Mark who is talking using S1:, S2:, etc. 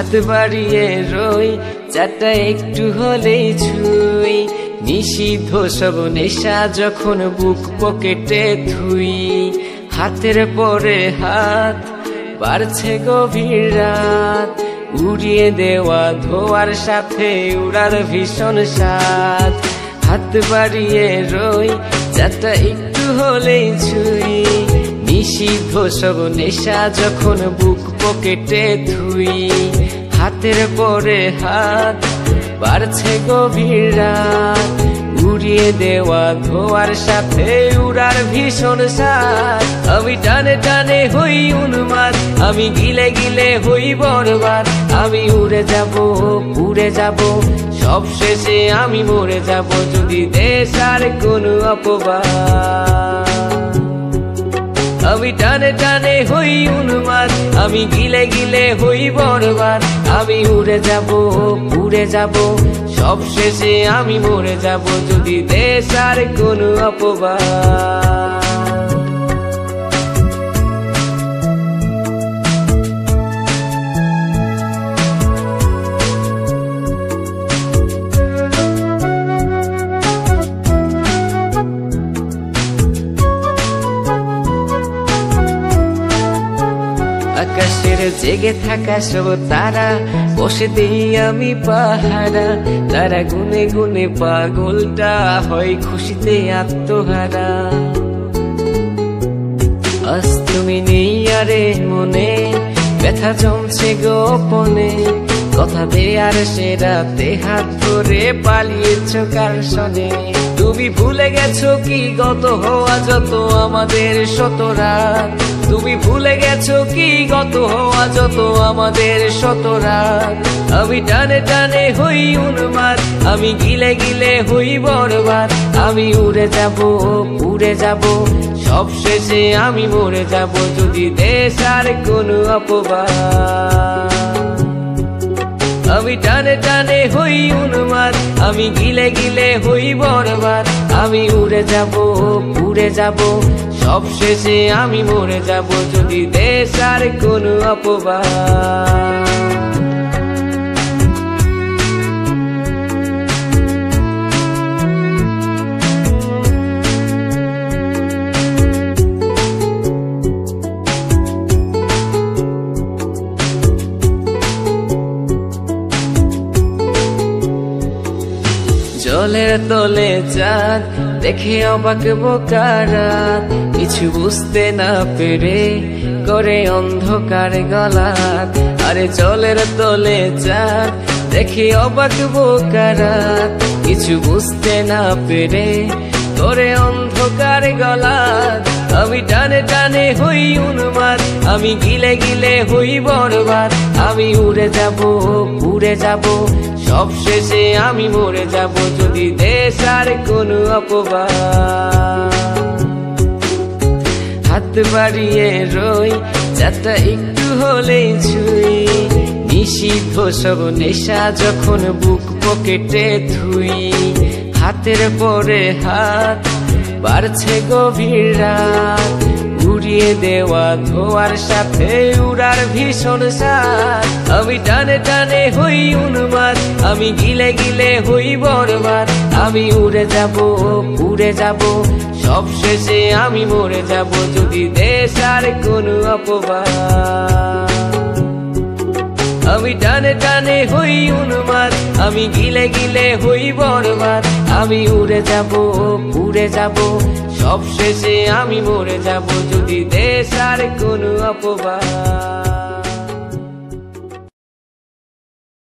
S1: হাত বাড়িয়ে রই চাটা একটু হলেই ছুঁই নিষিদ্ধ সব নেশা যখন বুক পকেটে থুই হাতের পরে হাত বাড়ছে গভীর রাত উড়িয়ে দেওয়া ধোয়ার সাথে উড়ার ভীষণ স্বাদ হাত বাড়িয়ে রই চাটা একটু হলেই ছুঁই নিষিদ্ধ সব নেশা যখন বুক পকেটে থুই হাতের পরে হাত বাড়ছে গভীর রাত উড়িয়ে দেওয়া ধোয়ার সাথে উড়ার ভীষণ স্বাদ আমি টানে টানে হই উন্মাদ আমি গিলে গিলে হই বরবাদ আমি উড়ে যাব উড়ে যাব সব শেষে আমি মরে যাব যদি দেশ আর কোনো অপবাদ আমি টানে টানে হই উন্মাদ আমি গিলে গিলে হই বরবাদ আমি উড়ে যাব উড়ে যাব সব শেষে আমি মরে যাব যদি দেশ আর কোনো অপবাদ আকাশের জেগে থাকা সব তারা বসে দেই আমি পাহারা তারা গুনে গুনে পাগলটা হয় খুশিতে আত্মহারা আজ তুমি নেই আরে মনে ব্যথা জমছে গোপনে কথা দেয়ার সে রাতে হাত ধরে পালিয়েছ কার সনে তুমি ভুলে গেছো কি গত হওয়া যত আমাদের শত রাত তুমি ভুলে গেছো কি গত হওয়া যত আমাদের শত রাত আমি টানে টানে হই উন্মাদ আমি গিলে গিলে হই বরবাদ আমি উড়ে যাব উড়ে যাব সব শেষে আমি মরে যাব যদি দেশ আর কোনো অপবাদ আমি টানে টানে হই উন্মাদ আমি গিলে গিলে হই বরবাদ আমি উড়ে যাব উড়ে যাব সব শেষে আমি মরে যাব যদি দেশ আর কোনো অপবাদ জলের তলে চাঁদ দেখে অবাক বোকা রাত কিছু বুঝতে না পেরে করে অন্ধকার গলাত আরে জলের তলে চাঁদ দেখে অবাক বোকা রাত কিছু বুঝতে না পেরে করে অন্ধকার গলাত আমি টানে টানে হই উন্মাদ আমি গিলে গিলে হই বরবাদ আমি উড়ে যাব উড়ে যাব সব শেষে আমি মরে যাব যদি দেশ আর কোনো অপবাদ হাত বাড়িয়ে রই চাটা একটু হলেই ছুঁই নিষিদ্ধ সব নেশা যখন বুক পকেটে থুই হাতের পরে হাত বাড়ছে গভীর রাত উড়িয়ে দেওয়া ধোয়ার সাথে উড়ার ভীষণ স্বাদ আমি টানে টানে হই উন্মাদ আমি গিলে গিলে হই বরবাদ আমি উড়ে যাব উড়ে যাব সব শেষে আমি মরে যাব যদি দেশ আর কোনো অপবাদ আমি টানে টানে হই উন্মাদ আমি গিলে গিলে হই বরবাদ আমি উড়ে যাব উড়ে যাব সব শেষে আমি মরে যাব যদি দেশ আর কোনো অপবাদ